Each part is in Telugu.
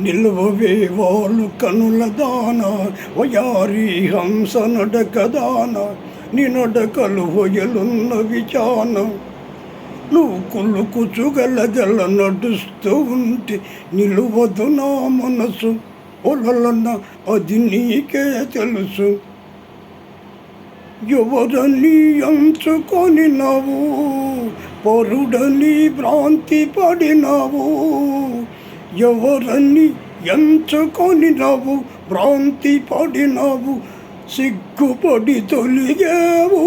నిలువవే వాళ్ళు కనుల దాన వయారి హంస నడక దాన నీ నడకలు హొయలున్న విచాన నువ్వు కులుకుచుగలగల నడుస్తూ ఉంటే నిలువదు నా మనసు ఒలలన్న అది నీకే తెలుసు. ఎవరని ఎంచుకొని నవ్వు పరుడని భ్రాంతి పడినావు, ఎవరని ఎంచుకొని నవ్వు భ్రాంతి పడినావు, సిగ్గుపడి తొలిగావు.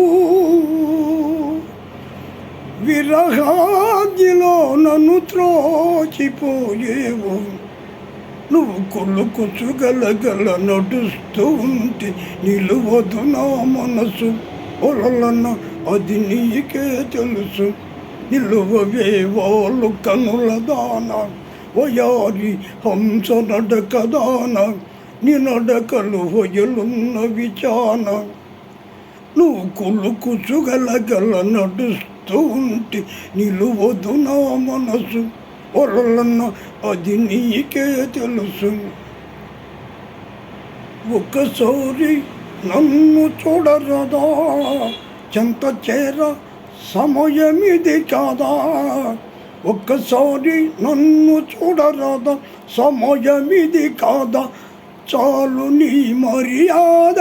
విరహాగ్నిలో నన్ను త్రోచిపోయేవు, నువ్వు కొలుకుచుగలగల నడుస్తూ ఉంటే నిలువదు నా మనసు ఒలలన్న అది నీకే తెలుసు. నిలువవే వాళ్ళు కనుల దాన వయారి హంస నడక దాన నీ నడకలు హొయలున్న విచాన నువ్వు కొలుకుచుగలగల నడుస్తూ ఉంటే నిలువదు నా మనసు ఒలలన్న అది నీకే తెలుసు. ఒకసారి నన్ను చూడరదా, చెంత చేర సమయమిది కాదా, ఒక్కసారి నన్ను చూడరదా సమయమిది కాదా, చాలు నీ మర్యాద.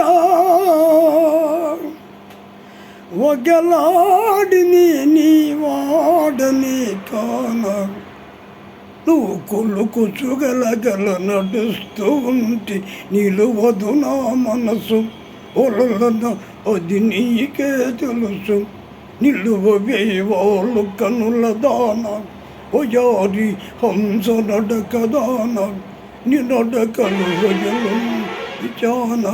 వగలాడిని నీ వాడని కానా, నువ్వు కొలుకుచుగలగల నడుస్తూ ఉంటే నిలువదు నా మనసు ఒలలన్న అది నీకే తెలుసు. నిలువవే వాళ్ళు కనుల దాన వయారి హంస నడక దాన నీ నడకలు హొయలున్న విచాన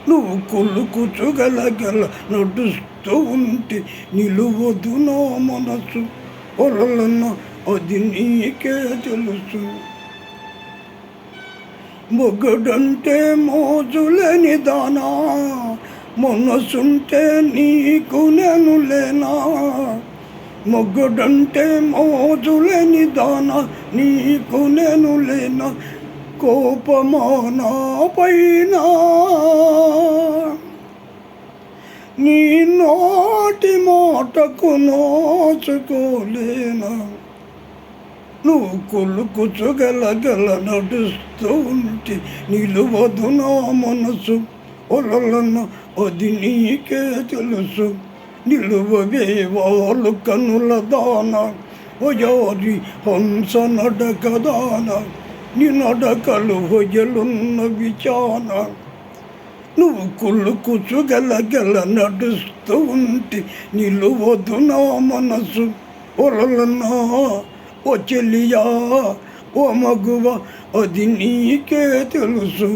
నువ్వు కొలుకుచుగలగల నడుస్తూ ఉంటే నిలువదు నా మనసు ఒలలన్న అది నీకే తెలుసు. మొగడంటే మోజులేని దానా, మనసుంటే నీకు నేను లేనా, మొగడంటే మోజులేని దానా నీకు నేను లేనా, కోపమానా పైన నీ నోటి మాటకు నోచుకోలేనా, నువ్వు కొలుకుచుగలగల నడుస్తూ ఉంటే నిలువదు నా మనసు ఒలలన్న అది నీకే తెలుసు. నిలువవే వాళ్ళు కనుల దాన వయారి హంస నడక దాన నీ నడకలు హొయలున్న విచాన నువ్వు కొలుకుచుగలగల నడుస్తూ ఉంటే నిలువదు నా మనసు ఒలలన్న ఓ చెల్లియా ఓ మగువ అది నీకే తెలుసు.